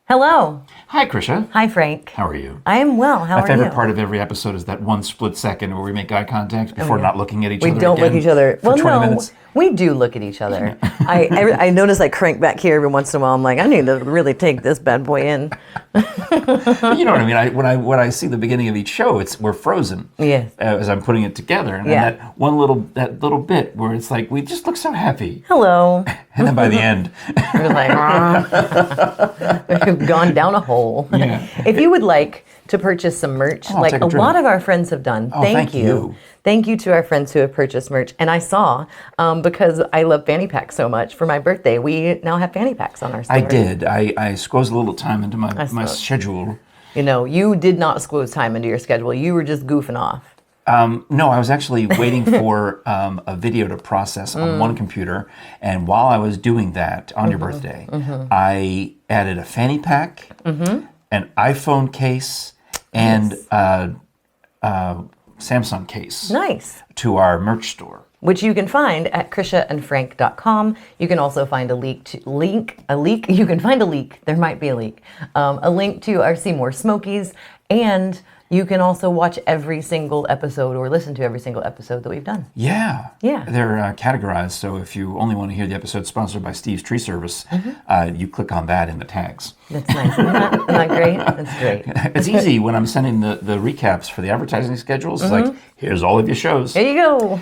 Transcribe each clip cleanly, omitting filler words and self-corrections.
Hello. Hi, Krisha. Hi, Frank. How are you? I am well. How are you? My favorite part of every episode is that one split second where we make eye contact before not looking at each other. We don't look at each other. For 20 minutes. We do look at each other. I notice I crank back here every once in a while. I'm like, I need to really take this bad boy in. You know what I mean? When I see the beginning of each show, we're frozen. Yes. As I'm putting it together, and then that little bit where it's like we just look so happy. Hello. And then by the end, we're like, we've gone down a hole. Yeah. If you would like to purchase some merch, like a lot of our friends have done. Thank you. Thank you to our friends who have purchased merch. And I saw, because I love fanny packs so much, for my birthday, we now have fanny packs on our store. I did. I squeezed a little time into my schedule. You know, you did not squeeze time into your schedule. You were just goofing off. No, I was actually waiting for a video to process on one computer. And while I was doing that on your birthday, I added a fanny pack, an iPhone case, and Samsung case. Nice. To our merch store, which you can find at krishaandfrank.com. You can also find a link. You can find a leak. There might be a leak. A link to our Seymour Smokies, and you can also watch every single episode or listen to every single episode that we've done. Yeah. Yeah. They're categorized, so if you only want to hear the episode sponsored by Steve's Tree Service, you click on that in the tags. That's nice. Isn't that great? That's great. It's easy when I'm sending the recaps for the advertising schedules. It's like, here's all of your shows. There you go.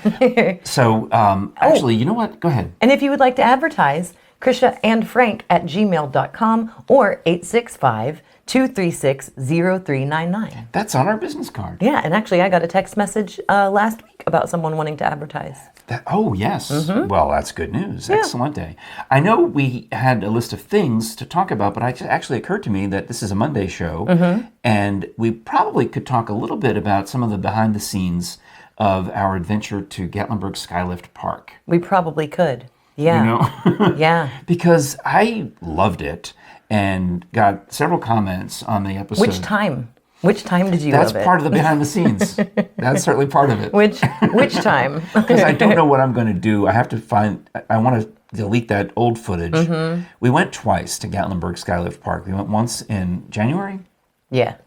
So, actually, you know what? Go ahead. And if you would like to advertise, krishaandfrank@gmail.com or 865-236-0399. That's on our business card. Yeah, and actually I got a text message last week about someone wanting to advertise. Oh, yes. Well, that's good news. Yeah. Excellent day. I know we had a list of things to talk about, but it actually occurred to me that this is a Monday show, and we probably could talk a little bit about some of the behind the scenes of our adventure to Gatlinburg SkyLift Park. We probably could. Yeah. You know? Yeah. Because I loved it and got several comments on the episode. Which time? Which time did you love it? That's part of the behind the scenes. That's certainly part of it. Which time? Because I don't know what I'm going to do. I want to delete that old footage. We went twice to Gatlinburg SkyLift Park. We went once in January. Yeah.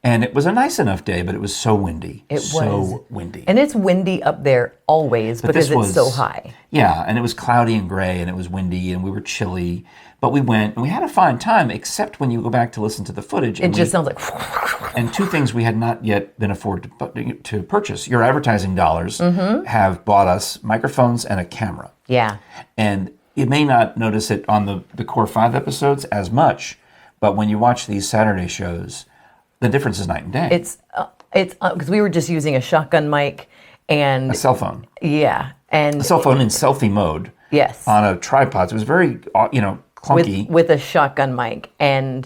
And it was a nice enough day, but it was so windy. So windy. And it's windy up there always because it's so high. Yeah, and it was cloudy and gray, and it was windy, and we were chilly. But we went, and we had a fine time, except when you go back to listen to the footage. It just sounds like... And two things we had not yet been afforded to purchase. Your advertising dollars have bought us microphones and a camera. Yeah. And you may not notice it on the core 5 episodes as much, but when you watch these Saturday shows, the difference is night and day. It's because we were just using a shotgun mic and... A cell phone. Yeah. And a cell phone in selfie mode. Yes. On a tripod. So it was very, clunky. With a shotgun mic. And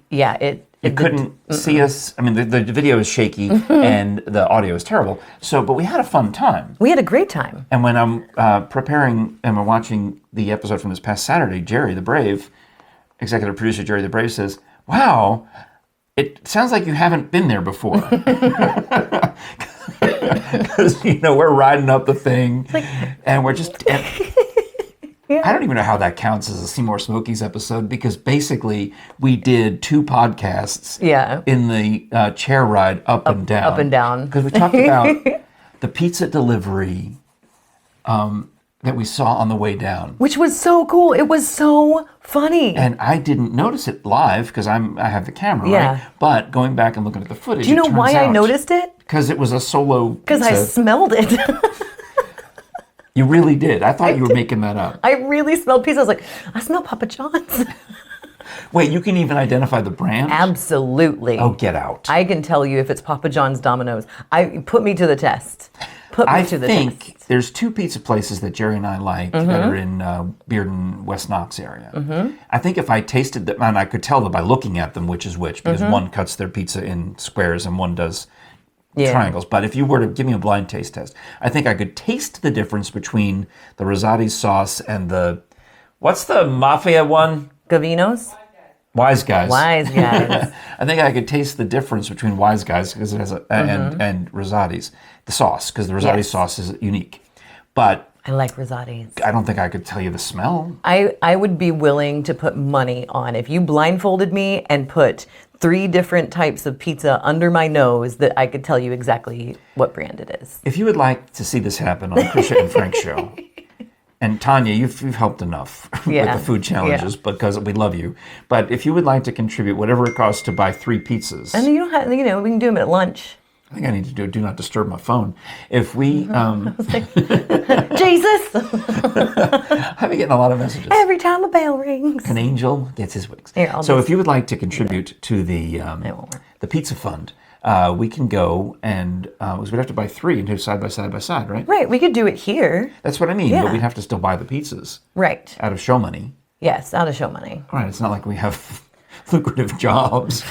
yeah, You couldn't see us. I mean, the video is shaky and the audio is terrible. But we had a fun time. We had a great time. And when I'm preparing and we're watching the episode from this past Saturday, Jerry the Brave, executive producer Jerry the Brave says, "Wow, it sounds like you haven't been there before." Because, we're riding up the thing and we're just... Yeah. I don't even know how that counts as a Seymour Smokies episode because basically we did 2 podcasts in the chair ride up and down. Up and down. Because we talked about the pizza delivery that we saw on the way down. Which was so cool. It was so funny. And I didn't notice it live because I have the camera, right? But going back and looking at the footage, do you know why I noticed it? Because it was a solo pizza. Because I smelled it. You really did. I thought you were making that up. I really smelled pizza. I was like, I smell Papa John's. Wait, you can even identify the brand? Absolutely. Oh, get out. I can tell you if it's Papa John's Domino's. Put me to the test. I think there's 2 pizza places that Jerry and I like that are in Bearden, West Knox area. I think if I tasted them, and I could tell them by looking at them which is which, because one cuts their pizza in squares and one does triangles. But if you were to give me a blind taste test, I think I could taste the difference between the Rosati sauce and what's the Mafia one? Gavino's? Wise Guys. Wise Guys. I think I could taste the difference between Wise Guys because it has and Rosati's, the sauce, because the Rosati sauce is unique. But I like risottis. I don't think I could tell you the smell. I would be willing to put money on if you blindfolded me and put 3 different types of pizza under my nose that I could tell you exactly what brand it is. If you would like to see this happen on the Krisha and Frank show, and Tanya, you've helped enough with the food challenges because we love you. But if you would like to contribute whatever it costs to buy 3 pizzas. And you don't have, we can do them at lunch. I think I need to do not disturb my phone. If we... Jesus! I've been getting a lot of messages. Every time a bell rings. An angel gets his wings. Here, so if you would like to contribute to the pizza fund, we can go and we'd have to buy 3 and do side by side, right? Right, we could do it here. That's what I mean, but we'd have to still buy the pizzas. Right. Out of show money. Yes, out of show money. Right, it's not like we have lucrative jobs.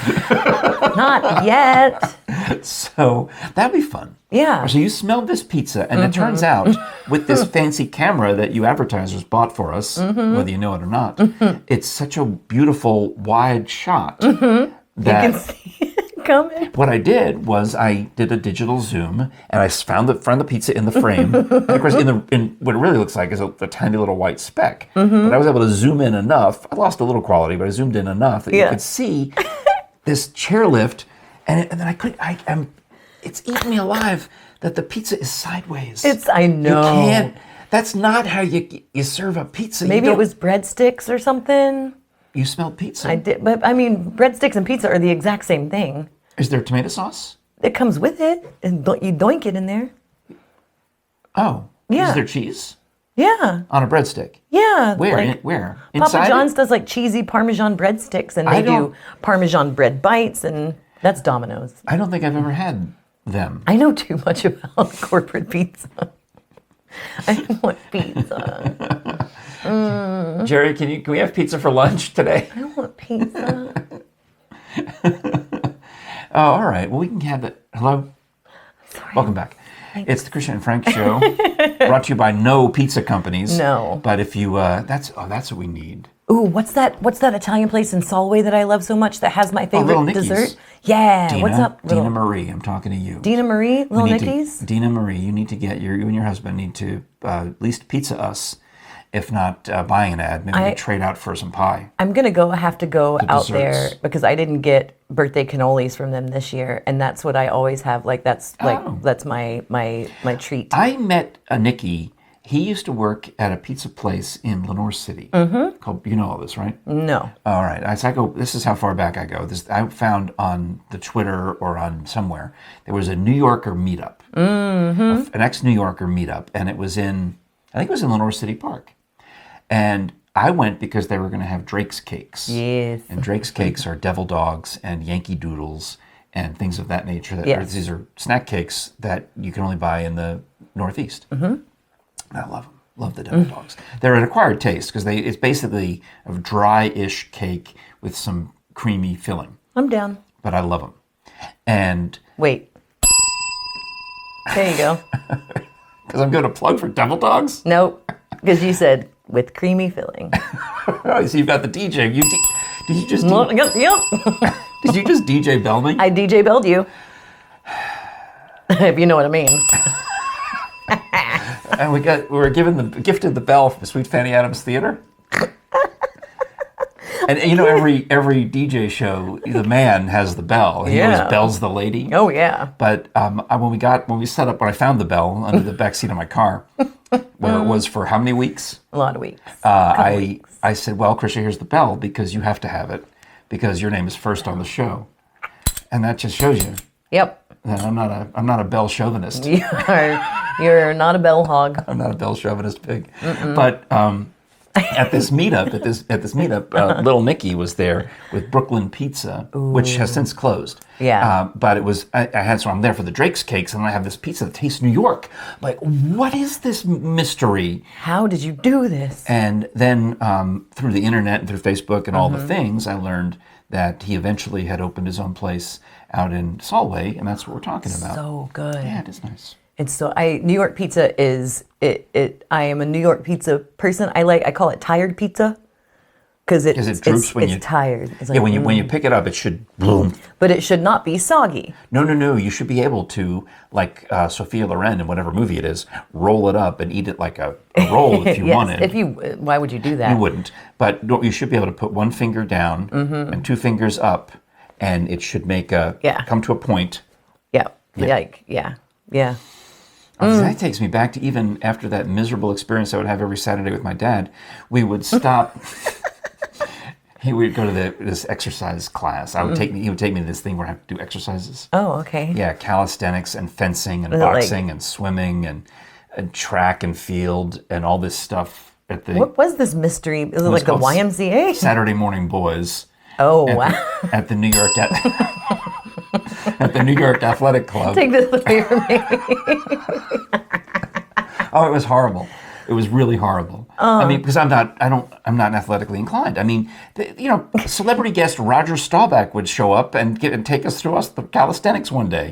Not yet. So that'd be fun. Yeah. So you smelled this pizza, and it turns out with this fancy camera that you advertisers bought for us, whether you know it or not, it's such a beautiful wide shot that you can see it coming. What I did was I did a digital zoom, and I found the pizza in the frame. And of course, in what it really looks like is a tiny little white speck. But I was able to zoom in enough. I lost a little quality, but I zoomed in enough that you could see this chairlift, and then it's eating me alive that the pizza is sideways. I know. You can't. That's not how you serve a pizza. Maybe it was breadsticks or something. You smelled pizza. I did, but I mean, breadsticks and pizza are the exact same thing. Is there tomato sauce? It comes with it, and you doink it in there. Oh. Yeah. Is there cheese? Yeah. On a breadstick? Yeah. Where? Where? Inside Papa John's does like cheesy Parmesan breadsticks, and they do Parmesan bread bites, and that's Domino's. I don't think I've ever had them. I know too much about corporate pizza. I want pizza. Jerry, can we have pizza for lunch today? I want pizza. Oh, all right. Well, we can have it. Hello? Sorry. Welcome back. It's the Krisha and Frank show, brought to you by no pizza companies. No. But if you, that's what we need. Ooh, what's that Italian place in Solway that I love so much that has my favorite Little Nicky's. dessert? Yeah. Dina, What's up, Dina Marie, I'm talking to you. Dina Marie, Little Nicky's? Dina Marie, you need to get, you and your husband need to at least pizza us, if not buying an ad. Maybe we trade out for some pie. I'm going to have to go out there desserts. because I didn't get birthday cannolis from them this year. And that's what I always have. Like, that's my treat. I met a Nicky. He used to work at a pizza place in Lenore City called, you know all this, right? No. All right. As I go, this is how far back I go. This I found on the Twitter or on somewhere. There was a New Yorker meetup, an ex-New Yorker meetup, and I think it was in Lenore City Park. And I went because they were going to have Drake's Cakes. Yes. And Drake's Cakes are devil dogs and Yankee Doodles and things of that nature. These are snack cakes that you can only buy in the Northeast. And I love them. Love the devil dogs. They're an acquired taste because it's basically a dry-ish cake with some creamy filling. I'm down. But I love them. And wait. There you go. Because I'm going to plug for devil dogs? Nope. Because you said with creamy filling. Oh, so you've got the DJ. Did you just Yep. Did you just DJ bell me? I DJ belled you. If you know what I mean. And we were gifted the bell from Sweet Fanny Adams Theater. And you know, every DJ show, the man has the bell. He always bells the lady. Oh yeah. But when I found the bell under the back seat of my car, where it was for how many weeks? A lot of weeks. I said, well, Krisha, here's the bell because you have to have it because your name is first on the show, and that just shows you. Yep. That I'm not a bell chauvinist. You're not a bell hog. I'm not a bell chauvinist pig. But at this meetup, Little Nicky was there with Brooklyn Pizza, which has since closed. Yeah. But it was I'm there for the Drake's Cakes, and I have this pizza that tastes New York. I'm like, what is this mystery? How did you do this? And then through the internet and through Facebook and all the things, I learned that he eventually had opened his own place out in Solway, and that's what we're talking about. So good. Yeah, it is nice. It's so New York pizza is it. I am a New York pizza person. I call it tired pizza Because it droops when it's tired. It's like, yeah, when you pick it up, it should boom. But it should not be soggy. No. You should be able to, like Sophia Loren in whatever movie it is, roll it up and eat it like a roll if you Yes, wanted. why would you do that? You wouldn't. But you should be able to put one finger down and two fingers up, and it should make come to a point. Yeah. Yeah. That takes me back to even after that miserable experience I would have every Saturday with my dad. We would stop. He would go to this exercise class. He would take me to this thing where I have to do exercises. Oh, okay. Yeah, calisthenics and fencing and boxing and swimming and track and field and all this stuff at the. What was this mystery? Is it like the YMCA? Saturday Morning Boys. Oh, wow. At the New York at the New York Athletic Club. Take this away from me. Oh, it was horrible. It was really horrible. I mean, because I'm not athletically inclined. I mean, celebrity guest Roger Staubach would show up and take us through the calisthenics one day.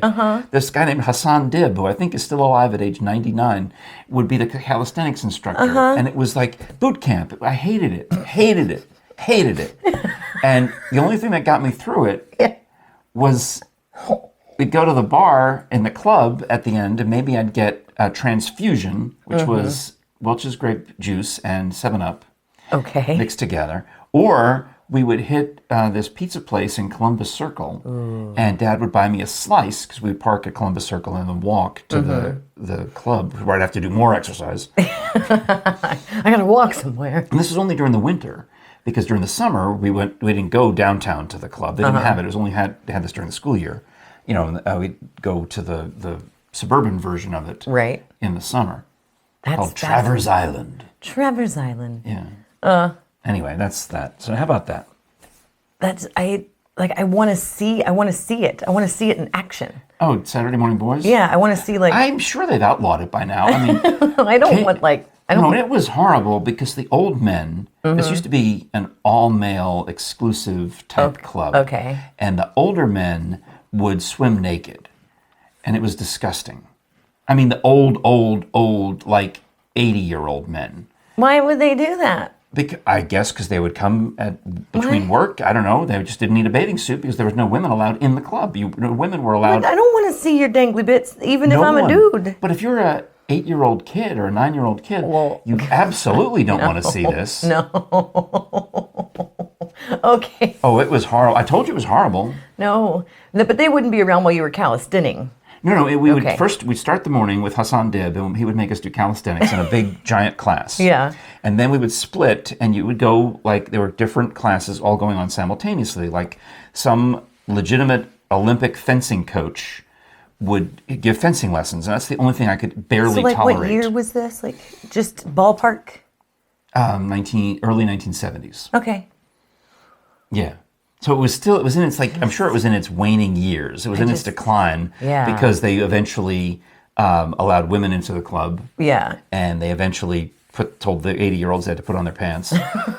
This guy named Hassan Dib, who I think is still alive at age 99, would be the calisthenics instructor. And it was like boot camp. I hated it. And the only thing that got me through it was we'd go to the bar in the club at the end, and maybe I'd get a transfusion, which was Welch's grape juice and 7-Up mixed together. Or we would hit this pizza place in Columbus Circle, and Dad would buy me a slice, because we'd park at Columbus Circle and then walk to the club, where I'd have to do more exercise. I gotta walk somewhere. And this was only during the winter, because during the summer, we didn't go downtown to the club. They didn't have it. It was only they had this during the school year. We'd go to the suburban version of it in the summer. Called Travers Island. Travers Island. Yeah. Anyway, that's that. So how about that? I want to see it. I want to see it in action. Oh, Saturday Morning Boys? Yeah, I want to see I'm sure they've outlawed it by now. I mean, it was horrible because the old men. This used to be an all-male exclusive type club. Okay. And the older men would swim naked, and it was disgusting. I mean, the old, like 80-year-old men. Why would they do that? I guess because they would come between work. I don't know. They just didn't need a bathing suit because there was no women allowed in the club. Women were allowed. I don't want to see your dangly bits, even if I'm a dude. But if you're a 8-year-old kid or a 9-year-old kid, you absolutely don't want to see this. No. Okay. Oh, it was horrible. I told you it was horrible. No, but they wouldn't be around while you were calisthening. No. We'd start the morning with Hassan Dib, and he would make us do calisthenics in a big, giant class. Yeah. And then we would split, and you would go, there were different classes all going on simultaneously. Like some legitimate Olympic fencing coach would give fencing lessons, and that's the only thing I could barely tolerate. What year was this? Just ballpark? Early 1970s. Okay. Yeah. So it was in its, I'm sure it was in its waning years. It was in its decline. Yeah. Because they eventually allowed women into the club. Yeah. And they eventually told the 80-year-olds they had to put on their pants.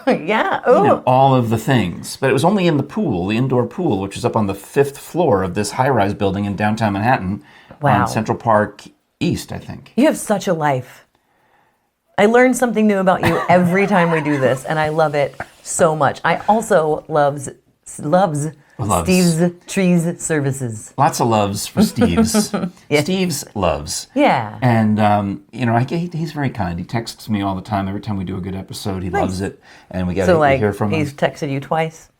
Yeah. Oh. All of the things. But it was only in the pool, the indoor pool, which is up on the 5th floor of this high-rise building in downtown Manhattan. Wow. On Central Park East, I think. You have such a life. I learn something new about you every time we do this, and I love it so much. I also loves Steve's Trees Services. Lots of loves for Steve's. Yeah. Steve's loves. Yeah. And, he's very kind. He texts me all the time. Every time we do a good episode, he loves it. And we get to hear from him. He's texted you twice?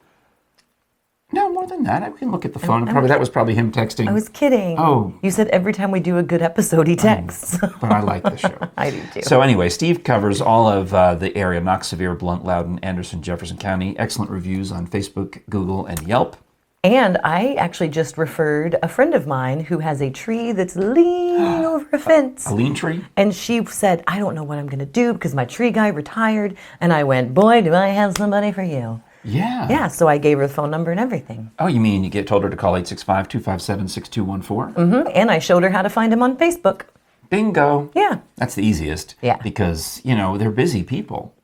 No, more than that. I can look at the phone. That was probably him texting. I was kidding. Oh. You said every time we do a good episode, he texts. But I like the show. I do too. So anyway, Steve covers all of the area, Knox, Sevier, Blount, Loudoun, Anderson, Jefferson County. Excellent reviews on Facebook, Google, and Yelp. And I actually just referred a friend of mine who has a tree that's leaning over a fence. A lean tree? And she said, I don't know what I'm going to do because my tree guy retired. And I went, boy, do I have somebody for you. Yeah. Yeah, so I gave her the phone number and everything. Oh, you mean you told her to call 865-257-6214? Mm-hmm. And I showed her how to find him on Facebook. Bingo. Yeah. That's the easiest. Yeah. Because, they're busy people.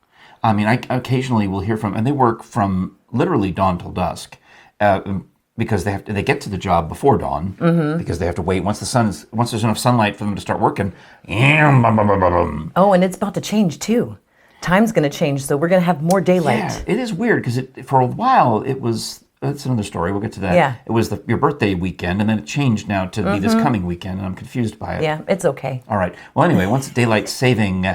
I mean, I occasionally will hear from, and they work from literally dawn till dusk, because they get to the job before dawn, because they have to wait once there's enough sunlight for them to start working. Oh, and it's about to change too. time's going to change, so we're going to have more daylight. Yeah, it is weird because for a while it was. That's another story. We'll get to that. Yeah. It was your birthday weekend, and then it changed now to be this coming weekend, and I'm confused by it. Yeah, it's okay. All right. Well, anyway, once daylight saving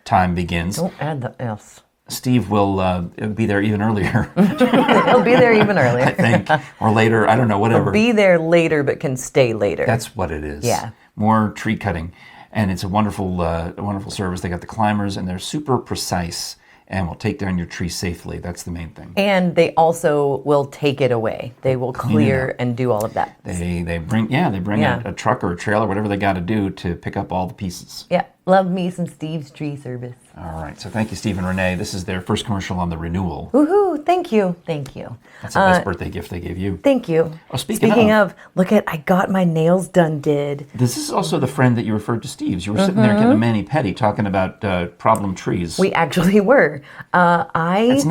time begins, Don't add the S. Steve will be there even earlier. He'll be there even earlier. I think, or later. I don't know. Whatever. He'll be there later, but can stay later. That's what it is. Yeah. More tree cutting, and it's a wonderful service. They got the climbers, and they're super precise, and will take down your tree safely. That's the main thing. And they also will take it away. They will clear and do all of that. They bring a truck or a trailer, whatever they got to do to pick up all the pieces. Yeah, love me some Steve's tree service. All right, so thank you, Steve and Renee. This is their first commercial on the renewal. Woohoo! Thank you. That's the best birthday gift they gave you. Thank you. Oh, speaking of, look at, I got my nails done, This is also the friend that you referred to, Steve's. You were sitting there getting a mani-pedi talking about problem trees. We actually were. I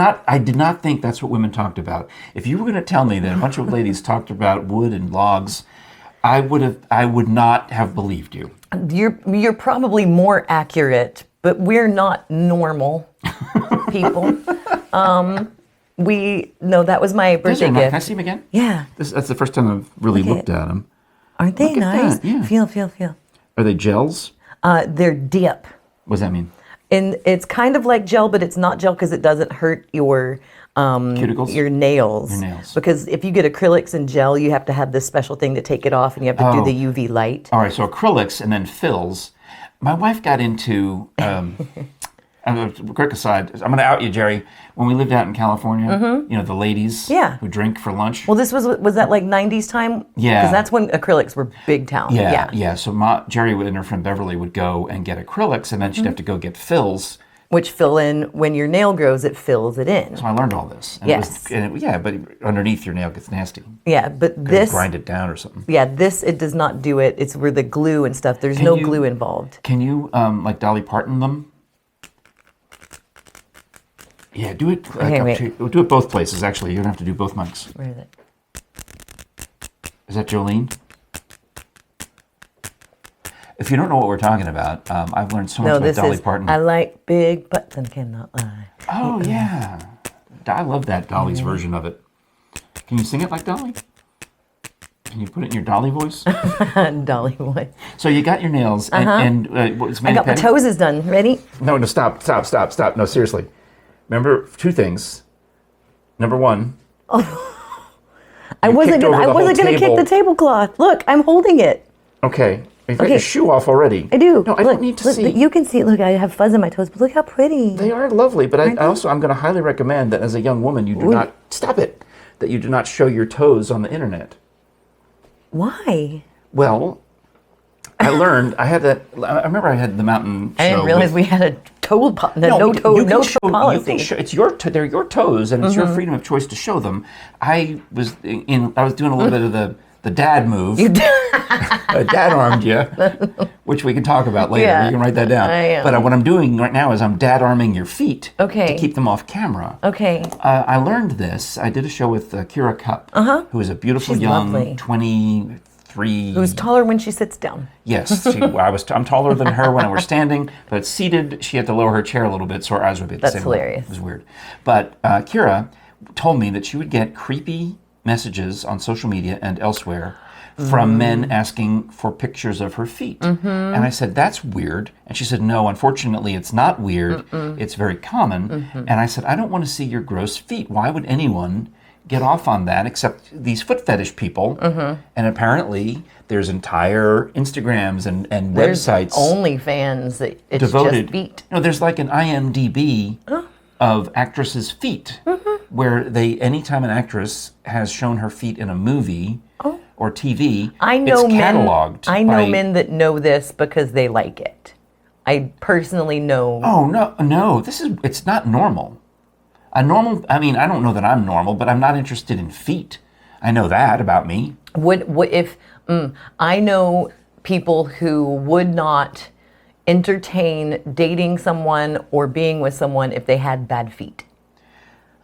did not think that's what women talked about. If you were going to tell me that a bunch of ladies talked about wood and logs, I would not have believed you. You're probably more accurate, but we're not normal people. That was my birthday gift. Can I see him again? Yeah. That's the first time I've really looked at them. Aren't they nice? That, yeah. Feel. Are they gels? They're dip. What does that mean? And it's kind of like gel, but it's not gel because it doesn't hurt your cuticles? Your nails. Your nails. Because if you get acrylics and gel, you have to have this special thing to take it off, and you have to do the UV light. All right, so acrylics and then fills. My wife got into. Quick aside, I'm going to out you, Jerry. When we lived out in California, the ladies who drink for lunch. Well, was that like 90s time? Yeah. Because that's when acrylics were big town. Yeah. So Jerry and her friend Beverly would go and get acrylics, and then she'd have to go get fills. Which fill in, when your nail grows, it fills it in. So I learned all this. And yes. But underneath your nail gets nasty. Yeah, but this... grind it down or something. Yeah, it does not do it. It's where the glue and stuff, there's no glue involved. Can you, like Dolly Parton them? Yeah, do it. Do it both places, actually. You don't have to do both mics. Where is it? Is that Jolene? If you don't know what we're talking about, I've learned so much about Dolly Parton. I like big butts and cannot lie. Oh, yeah. I love that Dolly's version of it. Can you sing it like Dolly? Can you put it in your Dolly voice? Dolly voice. So you got your nails, and what's I got my toes done. Ready? No, stop. No, seriously. Remember two things. Number one. I wasn't going to kick the tablecloth. Look, I'm holding it. Okay. You've got your shoe off already. I do. No, I don't need to see. You can see. Look, I have fuzz in my toes, but look how pretty. They are lovely, but I'm going to highly recommend that as a young woman, you do not stop it. That you do not show your toes on the internet. Why? Well, I learned. I remember I had the mountain show. I didn't realize we had a toe policy. They're your toes, and it's your freedom of choice to show them. I was doing a little bit of the dad move. Dad armed you, which we can talk about later. Yeah, you can write that down. But what I'm doing right now is I'm dad arming your feet to keep them off camera. Okay. I learned this. I did a show with Kira Cup, who is a beautiful young 23. Who's taller when she sits down. Yes, I'm taller than her when we're standing, but seated, she had to lower her chair a little bit so her eyes would be at the same level. That's hilarious. It was weird. But Kira told me that she would get creepy messages on social media and elsewhere from men asking for pictures of her feet. And I said, that's weird. And she said, no, unfortunately, it's not weird. It's very common. And I said, I don't want to see your gross feet. Why would anyone get off on that except these foot fetish people? And apparently, there's entire Instagrams and websites. OnlyFans, it's devoted, just feet. No, there's like an IMDb of actresses' feet, where anytime an actress has shown her feet in a movie or TV, it's cataloged. I know men that know this because they like it. I personally know. Oh no! It's not normal. I don't know that I'm normal, but I'm not interested in feet. I know that about me. I know people who would not entertain dating someone or being with someone if they had bad feet.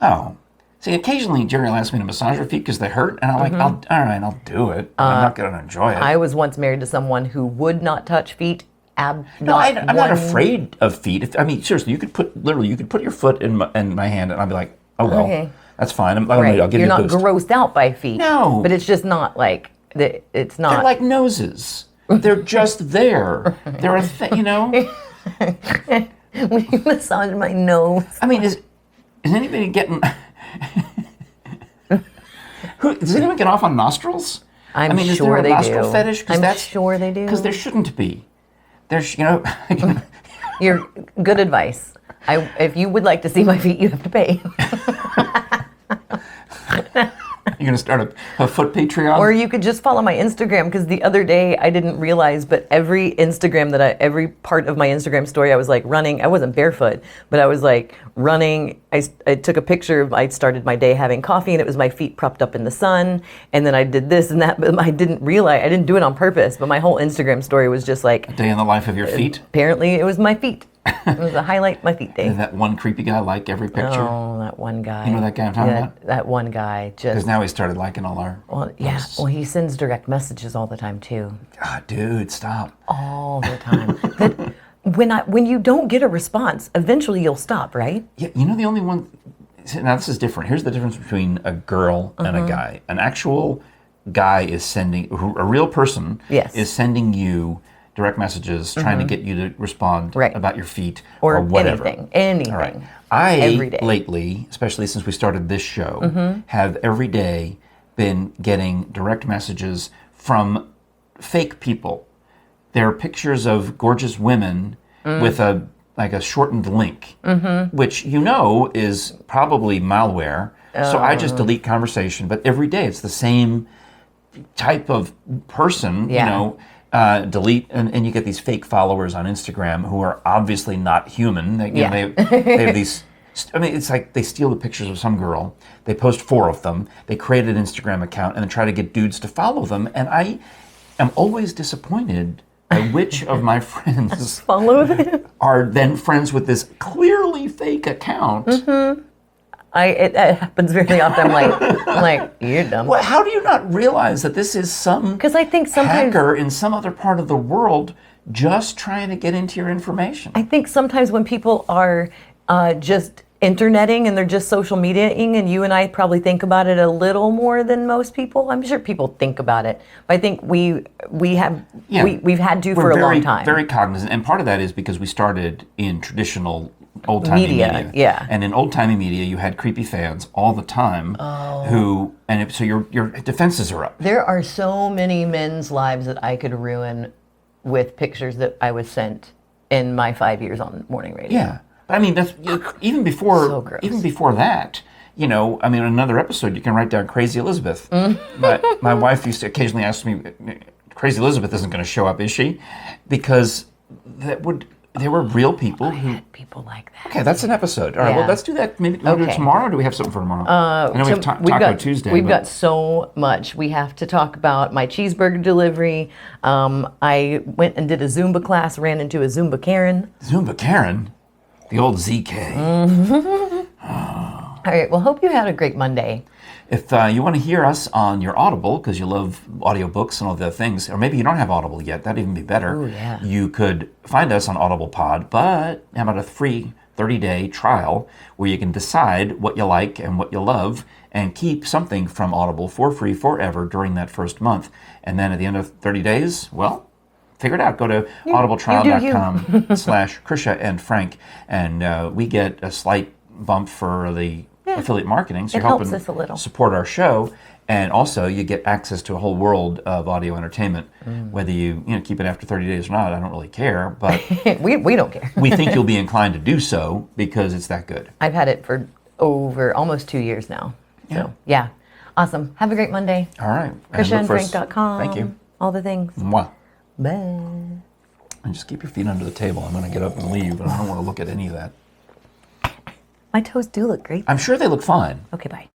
Oh. See, occasionally Jerry will ask me to massage her feet because they hurt, and I'm like, all right, I'll do it. I'm not going to enjoy it. I was once married to someone who would not touch feet I'm not afraid of feet. I mean, seriously, you could put your foot in my hand, and I'd be like, oh well, Okay. that's fine. Right. I'll give You're you a not boost. grossed out by feet. No. But it's just not like it's not. They're like noses. They're just there. They're a thing, you know. When you massage my nose. I mean, is anybody getting? Does anyone get off on nostrils? I'm is sure there a they nostril do. fetish? I'm sure they do. Because there shouldn't be. There's, You're good advice. If you would like to see my feet, you have to pay. You're going to start a foot Patreon? Or you could just follow my Instagram, because the other day I didn't realize, but every part of my Instagram story, I was like running. I wasn't barefoot, but I was like running. I took a picture. I started my day having coffee, and it was my feet propped up in the sun. And then I did this and that, but I didn't realize, I didn't do it on purpose, but my whole Instagram story was just like, a day in the life of your feet? Apparently it was my feet. It was a highlight my feet day. Did that one creepy guy like every picture? Oh, that one guy. You know that guy I'm talking about? That one guy just. Because now he started liking all our posts. Well, he sends direct messages all the time too. God, dude, stop. All the time. But when you don't get a response, eventually you'll stop, right? Yeah, you know the only one. Now this is different. Here's the difference between a girl and a guy. An actual guy is sending, a real person is sending you direct messages trying to get you to respond about your feet or whatever. Anything. All right. I every day. Lately, especially since we started this show, have every day been getting direct messages from fake people. They're pictures of gorgeous women with a shortened link, which is probably malware. So I just delete conversation. But every day it's the same type of person, delete, and you get these fake followers on Instagram who are obviously not human. They have these. I mean, it's like they steal the pictures of some girl. They post 4 of them. They create an Instagram account and then try to get dudes to follow them. And I am always disappointed by which of my friends follow them are then friends with this clearly fake account. It happens very often. I'm like, you're dumb. Well, how do you not realize that this is some Because I think sometimes hacker in some other part of the world just trying to get into your information? I think sometimes when people are just interneting and they're just social mediaing, and you and I probably think about it a little more than most people. I'm sure people think about it, but I think we've had to for a long time. Very cognizant, and part of that is because we started in traditional old-timey media. Yeah. And in old-timey media, you had creepy fans all the time so your defenses are up. There are so many men's lives that I could ruin with pictures that I was sent in my 5 years on morning radio. Yeah. But I mean, that's even before So gross. even before that, in another episode you can write down Crazy Elizabeth. But my wife used to occasionally ask me, Crazy Elizabeth isn't going to show up, is she? Because there were real people who had people like that. Okay, that's an episode. All right, well, let's do that maybe tomorrow, or do we have something for tomorrow? I know we have Taco Tuesday. We've got so much. We have to talk about my cheeseburger delivery. I went and did a Zumba class, ran into a Zumba Karen. Zumba Karen? The old ZK. All right, well, hope you had a great Monday. If you want to hear us on your Audible, because you love audiobooks and all the things, or maybe you don't have Audible yet, that'd even be better. Ooh, yeah. You could find us on Audible Pod, but how about a free 30-day trial where you can decide what you like and what you love and keep something from Audible for free forever during that first month. And then at the end of 30 days, well, figure it out. Go to audibletrial.com/Krisha and Frank, and we get a slight bump for the affiliate marketing. So it you're helping helps us a little. Support our show, and also you get access to a whole world of audio entertainment. Whether you keep it after 30 days or not, I don't really care, but we don't care. we think you'll be inclined to do so because it's that good. I've had it for over almost 2 years now. So, yeah. Awesome. Have a great Monday. All right. KrishaandFrank.com. Thank you. All the things. Mwah. Bye. And just keep your feet under the table. I'm going to get up and leave, but I don't want to look at any of that. My toes do look great. I'm sure they look fine. Okay, bye.